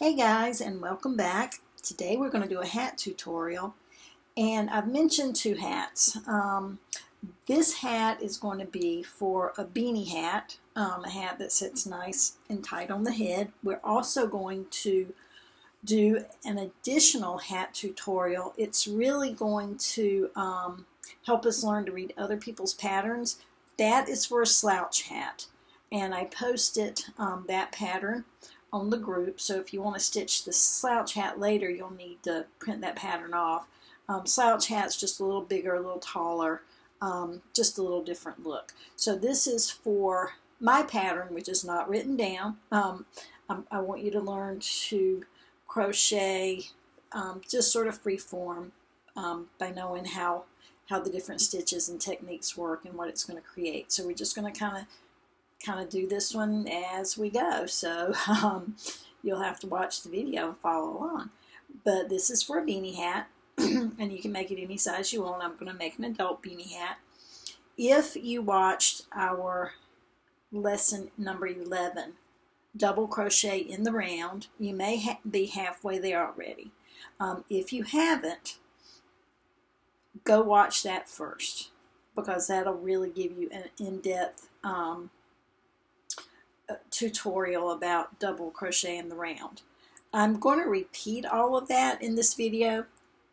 Hey guys, and welcome back. Today we're going to do a hat tutorial, and I've mentioned two hats. This hat is going to be for a beanie hat, a hat that sits nice and tight on the head. We're also going to do an additional hat tutorial. It's really going to help us learn to read other people's patterns. That is for a slouch hat, and I posted that pattern on the group, so if you want to stitch the slouch hat later, you'll need to print that pattern off. Slouch hat's just a little bigger, a little taller, just a little different look. So this is for my pattern, which is not written down. I want you to learn to crochet just sort of free form by knowing how the different stitches and techniques work and what it's going to create. So we're just going to kind of do this one as we go, so you'll have to watch the video and follow along. But this is for a beanie hat, and you can make it any size you want. I'm going to make an adult beanie hat. If you watched our lesson number 11, double crochet in the round, you may be halfway there already. If you haven't, go watch that first, because that'll really give you an in-depth tutorial about double crochet in the round. I'm going to repeat all of that in this video,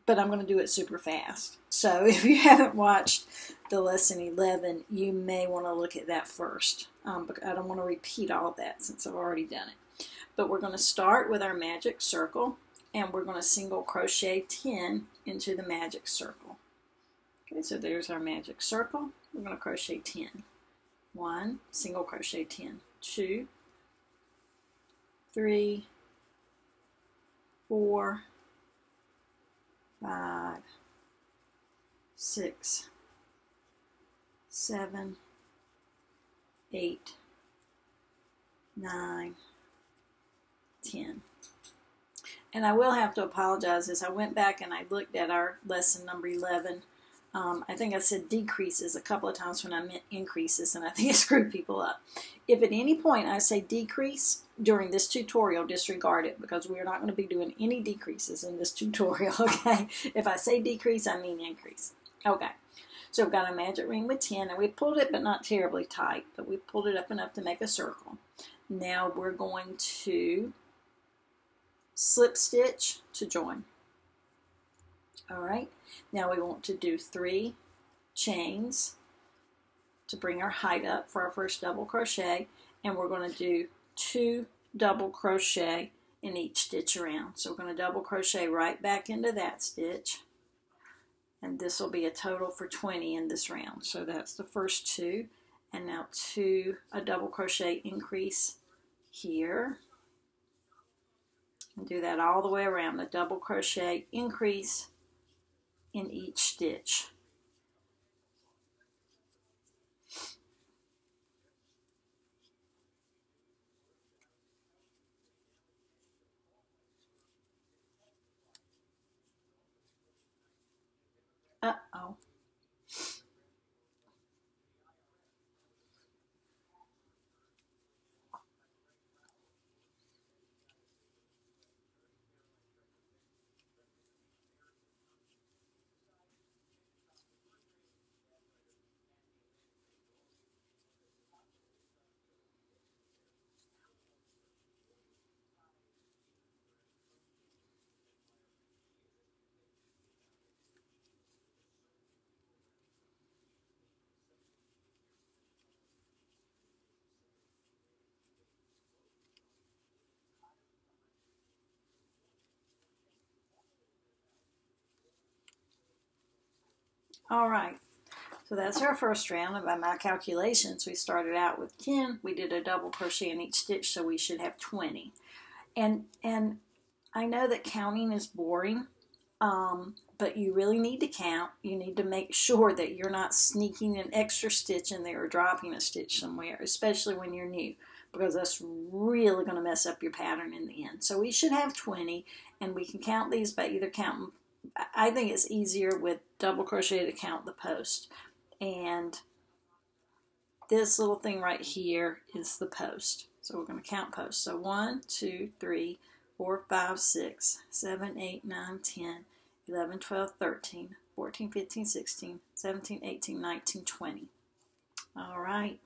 but I'm going to do it super fast. So if you haven't watched the lesson 11, you may want to look at that first. But I don't want to repeat all of that since I've already done it. But we're going to start with our magic circle, and we're going to single crochet 10 into the magic circle. Okay, so there's our magic circle. We're going to crochet 10. 1, single crochet 10. 2, 3, 4, 5, 6, 7, 8, 9, 10. And I will have to apologize, as I went back and I looked at our lesson number 11. I think I said decreases a couple of times when I meant increases, and I think it screwed people up. If at any point I say decrease during this tutorial, disregard it, because we're not going to be doing any decreases in this tutorial, okay? If I say decrease, I mean increase. Okay, so we've got a magic ring with 10, and we pulled it, but not terribly tight, but we pulled it up enough to make a circle. Now we're going to slip stitch to join. All right, now we want to do 3 chains to bring our height up for our first double crochet, and we're going to do 2 double crochet in each stitch around. So we're going to double crochet right back into that stitch, and this will be a total for 20 in this round. So that's the first 2, and now a double crochet increase here, and do that all the way around, the double crochet increase in each stitch. Uh-oh. All right, so that's our first round, and by my calculations, we started out with 10. We did a double crochet in each stitch, so we should have 20. And I know that counting is boring, but you really need to count. You need to make sure that you're not sneaking an extra stitch in there or dropping a stitch somewhere, especially when you're new, because that's really going to mess up your pattern in the end. So we should have 20, and we can count these by either counting. I think it's easier with double crochet to count the post, and this little thing right here is the post. So we're going to count posts. So 1, 2, 3, 4, 5, 6, 7, 8, 9, 10, 11, 12, 13, 14, 15, 16, 17, 18, 19, 20. All right.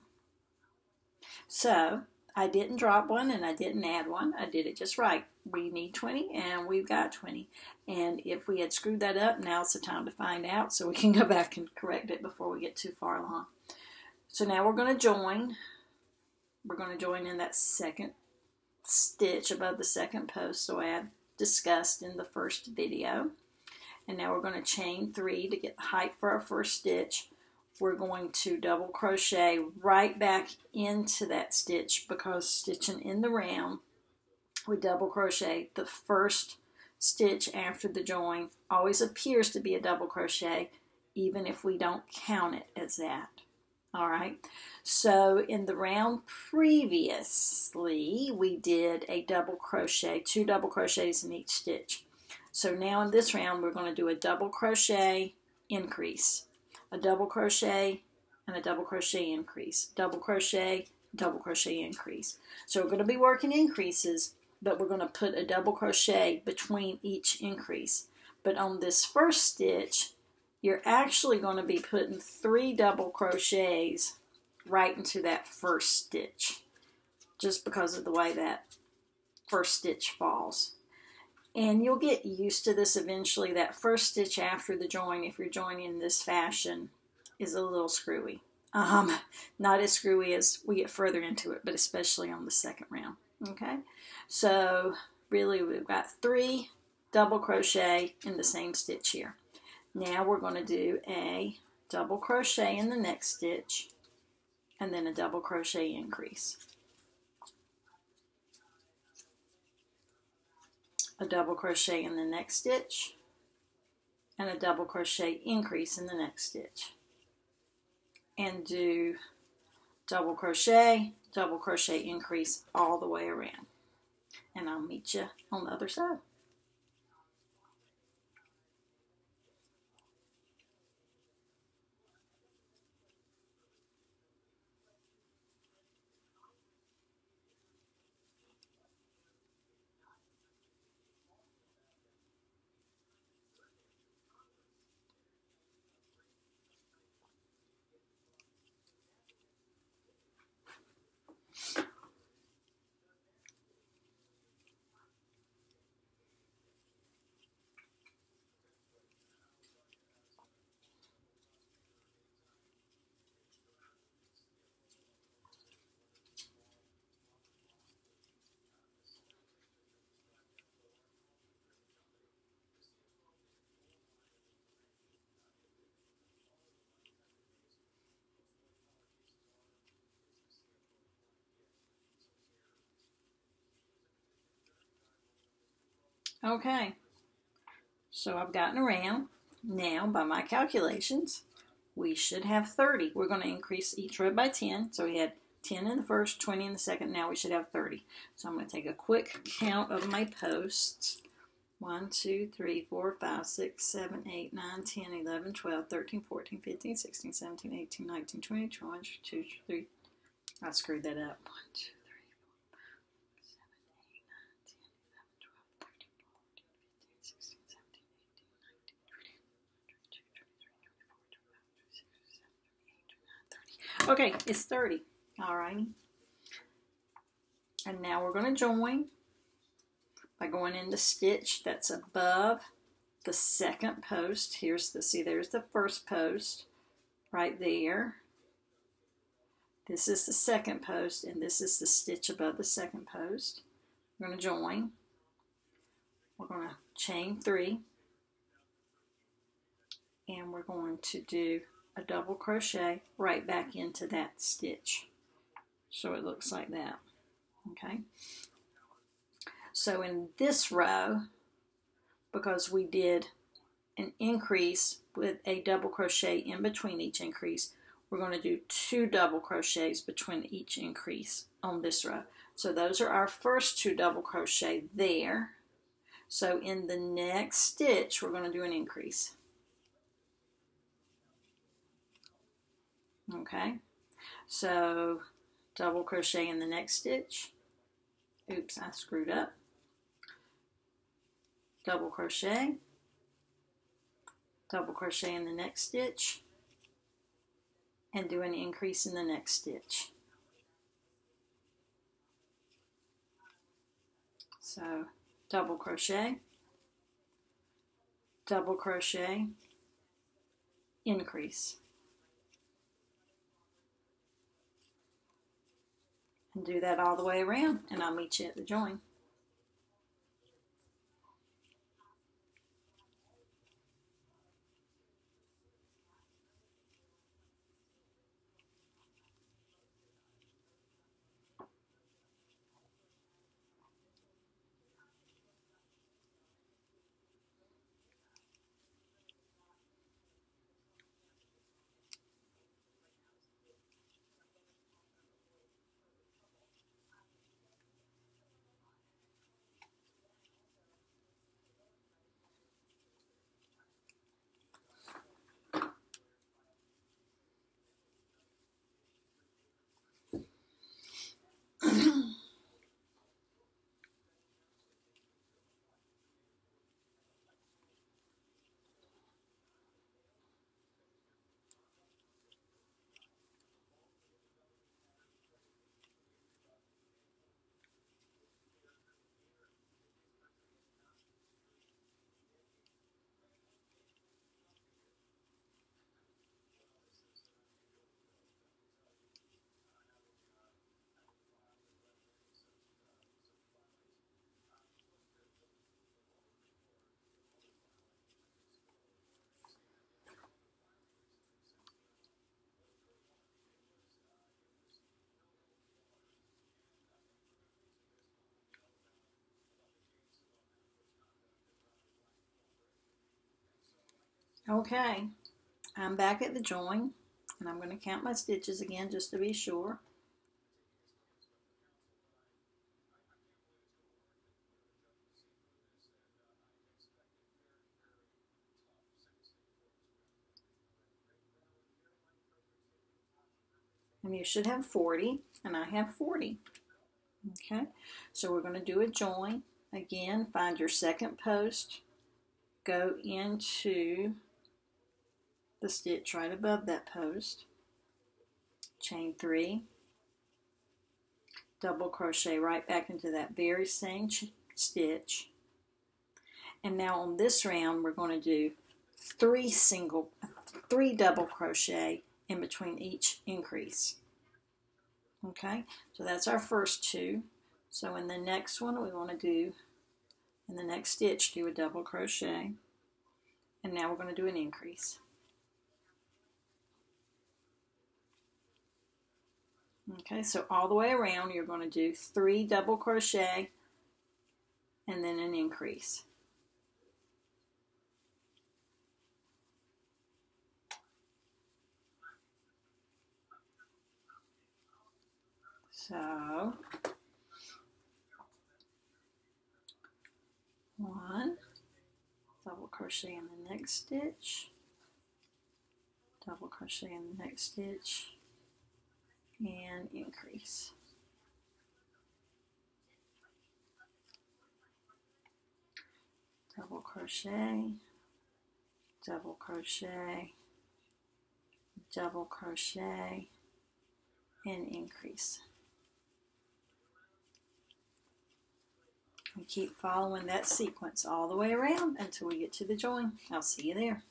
So I didn't drop one and I didn't add one. I did it just right. We need 20 and we've got 20. And if we had screwed that up, now's the time to find out so we can go back and correct it before we get too far along. So now we're going to join. We're going to join in that second stitch above the second post, so I had discussed in the first video. And now we're going to chain 3 to get the height for our first stitch. We're going to double crochet right back into that stitch, because stitching in the round, we double crochet. The first stitch after the join always appears to be a double crochet, even if we don't count it as that. All right, so in the round previously, we did a double crochet, 2 double crochets in each stitch. So now in this round, we're going to do a double crochet increase, a double crochet, and a double crochet increase, double crochet increase. So we're going to be working increases, but we're going to put a double crochet between each increase. But on this first stitch, you're actually going to be putting 3 double crochets right into that first stitch, just because of the way that first stitch falls. And you'll get used to this eventually. That first stitch after the join, if you're joining in this fashion, is a little screwy. Not as screwy as we get further into it, but especially on the second round. Okay, so really we've got 3 double crochet in the same stitch here. Now we're going to do a double crochet in the next stitch and then a double crochet increase. A double crochet in the next stitch and a double crochet increase in the next stitch. And do double crochet increase all the way around. And I'll meet you on the other side. Okay, so I've gotten around. Now, by my calculations, we should have 30. We're going to increase each row by 10. So we had 10 in the first, 20 in the second. Now we should have 30. So I'm going to take a quick count of my posts. 1, 2, 3, 4, 5, 6, 7, 8, 9, 10, 11, 12, 13, 14, 15, 16, 17, 18, 19, 20, 21, 22, 23. I screwed that up. 1, 2, 3. Okay, it's 30. All right. And now we're going to join by going in the stitch that's above the second post. Here's the, see, there's the first post right there. This is the second post, and this is the stitch above the second post. We're going to join. We're going to chain 3, and we're going to do a double crochet right back into that stitch. So it looks like that. Okay. So in this row, because we did an increase with a double crochet in between each increase, we're going to do 2 double crochets between each increase on this row. So those are our first 2 double crochet there. So in the next stitch, we're going to do an increase. Okay, so double crochet in the next stitch. Oops, I screwed up. double crochet in the next stitch, and do an increase in the next stitch. So double crochet, increase, and do that all the way around, and I'll meet you at the join. Okay, I'm back at the join, and I'm going to count my stitches again just to be sure. And you should have 40, and I have 40. Okay, so we're going to do a join. Again, find your second post, go into the stitch right above that post, chain 3, double crochet right back into that very same stitch. And now on this round, we're going to do 3 double crochet in between each increase. Okay, so that's our first 2. So in the next one, we want to do, in the next stitch, do a double crochet. And now we're going to do an increase. Okay, so all the way around, you're going to do 3 double crochet and then an increase. So 1, double crochet in the next stitch, double crochet in the next stitch, and increase. Double crochet, double crochet, double crochet, and increase. And keep following that sequence all the way around until we get to the join. I'll see you there.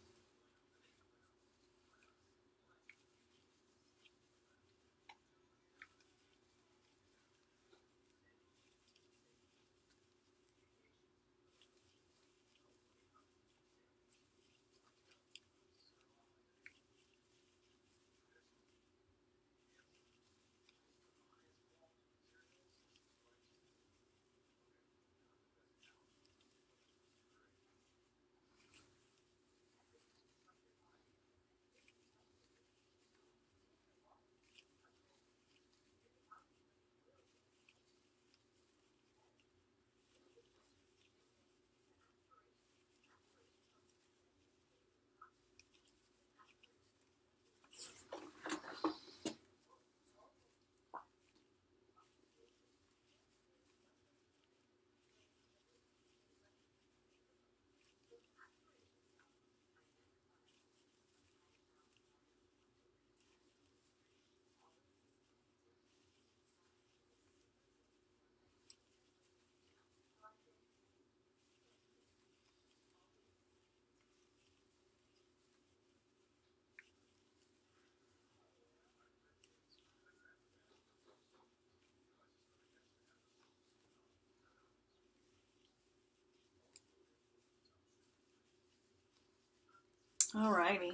Alrighty,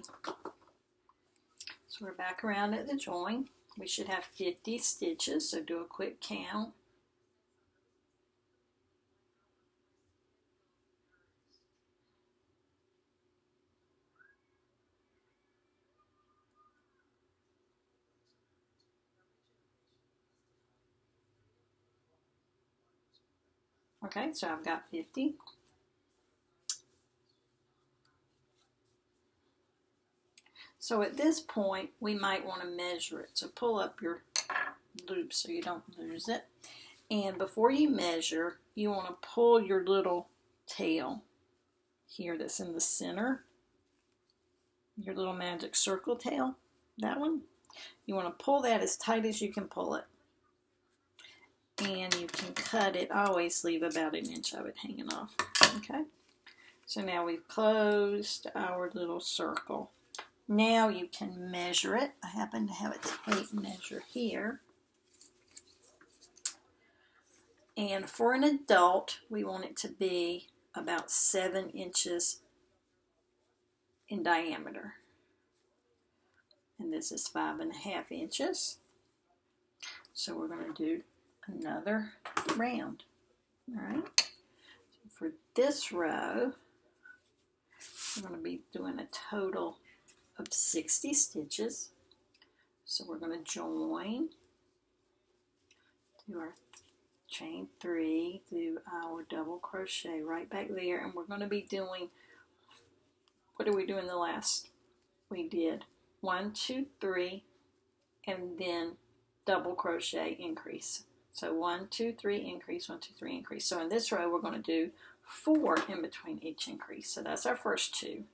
so we're back around at the join. We should have 50 stitches, so do a quick count. Okay, so I've got 50. So at this point, we might want to measure it. So pull up your loop so you don't lose it. And before you measure, you want to pull your little tail here that's in the center. Your little magic circle tail, that one. You want to pull that as tight as you can pull it. And you can cut it. I always leave about an inch of it hanging off. Okay. So now we've closed our little circle. Now you can measure it. I happen to have a tape measure here. And for an adult, we want it to be about 7 inches in diameter. And this is 5.5 inches. So we're going to do another round. All right. So for this row, we're going to be doing a total of 60 stitches. So we're going to join, do our chain 3, do our double crochet right back there, and we're going to be doing, what did we do in the last? We did 1, 2, 3, and then double crochet increase. So 1, 2, 3 increase, 1, 2, 3 increase. So in this row we're going to do 4 in between each increase. So that's our first 2.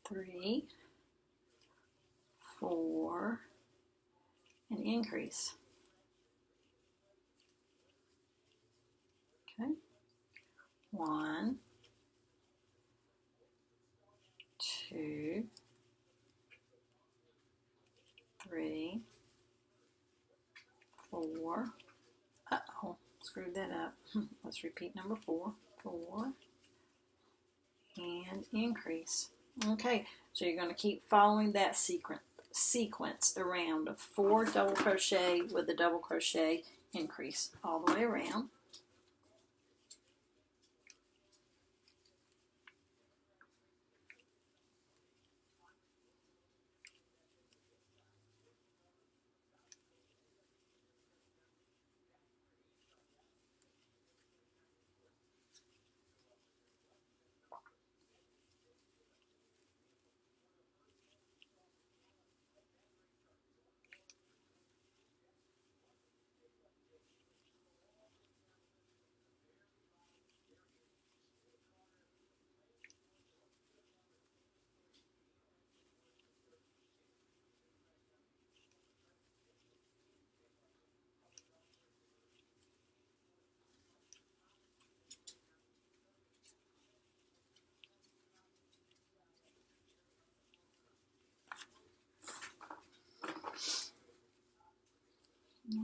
3, 4, and increase. Okay. 1, 2, 3, 4. Uh-oh, screwed that up. Let's repeat number 4. 4, and increase. Okay, so you're going to keep following that sequence around of 4 double crochet with a double crochet increase all the way around.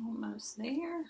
Almost there.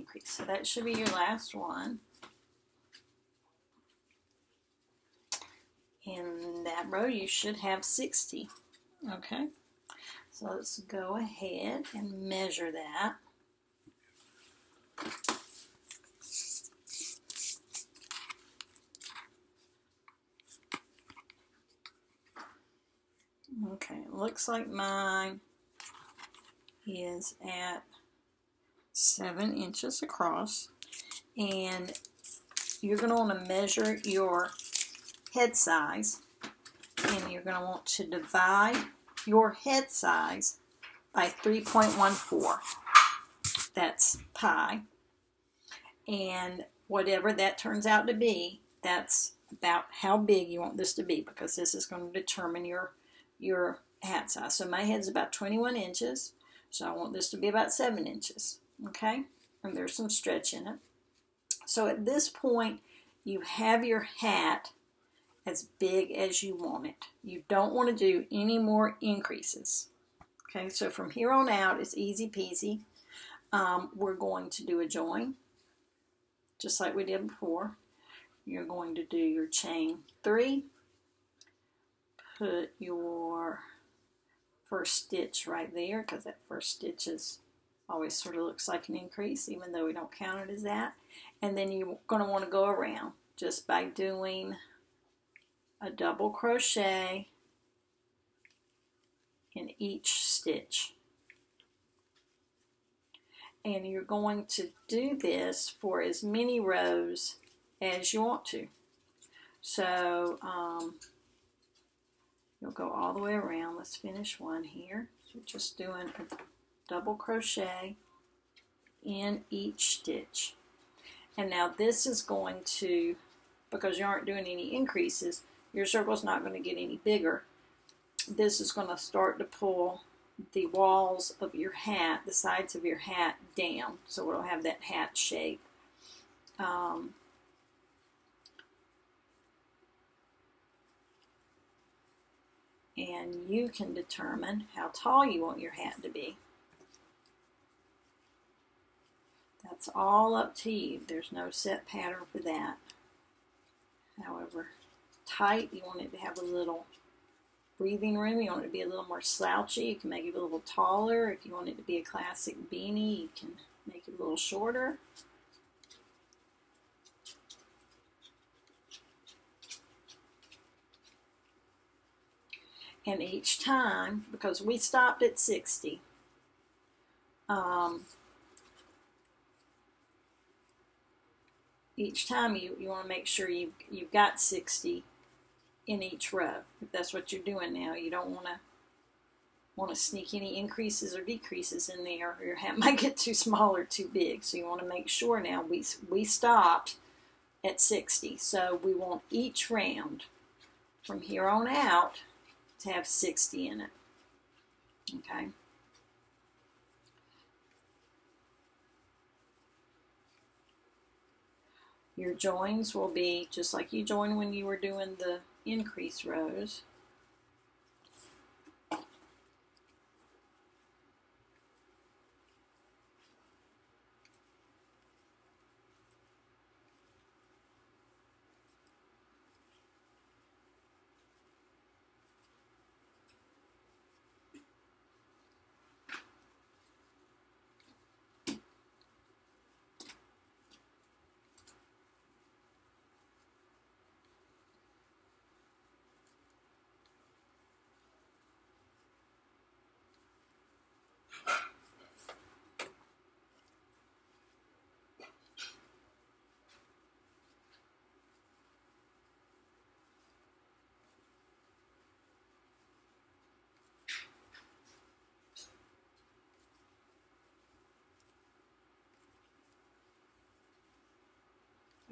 increase. So that should be your last one. In that row you should have 60. Okay, so let's go ahead and measure that. Okay, it looks like mine is at 7 inches across, and you're going to want to measure your head size, and you're going to want to divide your head size by 3.14. That's pi, and whatever that turns out to be, that's about how big you want this to be, because this is going to determine your hat size. So my head's about 21 inches, so I want this to be about 7 inches, okay? And there's some stretch in it. So at this point, you have your hat as big as you want it. You don't want to do any more increases. Okay, so from here on out, it's easy peasy. We're going to do a join, just like we did before. You're going to do your chain 3, put your first stitch right there, because that first stitch is always sort of looks like an increase, even though we don't count it as that. And then you're going to want to go around just by doing a double crochet in each stitch. And you're going to do this for as many rows as you want to. So you'll go all the way around. Let's finish one here. So just doing a double crochet in each stitch. And now this is going to, because you aren't doing any increases, your circle's not going to get any bigger. This is going to start to pull the walls of your hat, the sides of your hat, down, so it'll have that hat shape. And you can determine how tall you want your hat to be. That's all up to you. There's no set pattern for that. However tight you want it to have a little breathing room, you want it to be a little more slouchy, you can make it a little taller. If you want it to be a classic beanie, you can make it a little shorter. And each time, because we stopped at 60, each time you want to make sure you've got 60 in each row. If that's what you're doing now, you don't want to sneak any increases or decreases in there, or your hat might get too small or too big. So you want to make sure now we stopped at 60. So we want each round from here on out to have 60 in it. Okay. Your joins will be just like you joined when you were doing the increase rows.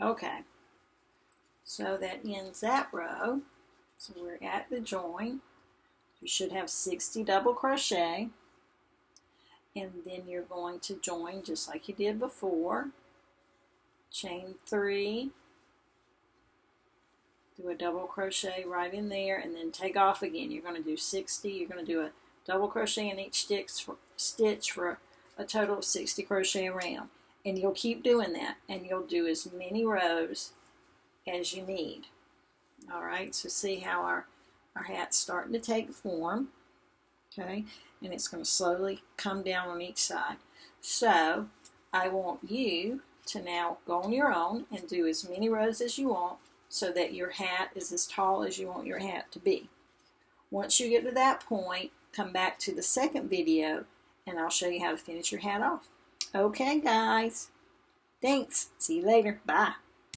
Okay, so that ends that row. So we're at the join. You should have 60 double crochet, and then you're going to join just like you did before. Chain 3, do a double crochet right in there, and then take off again. You're going to do 60. You're going to do a double crochet in each stitch for a total of 60 crochet around. And you'll keep doing that, and you'll do as many rows as you need. All right, so see how our hat's starting to take form, okay? And it's going to slowly come down on each side. So I want you to now go on your own and do as many rows as you want so that your hat is as tall as you want your hat to be. Once you get to that point, come back to the second video and I'll show you how to finish your hat off. Okay, guys. Thanks. See you later. Bye.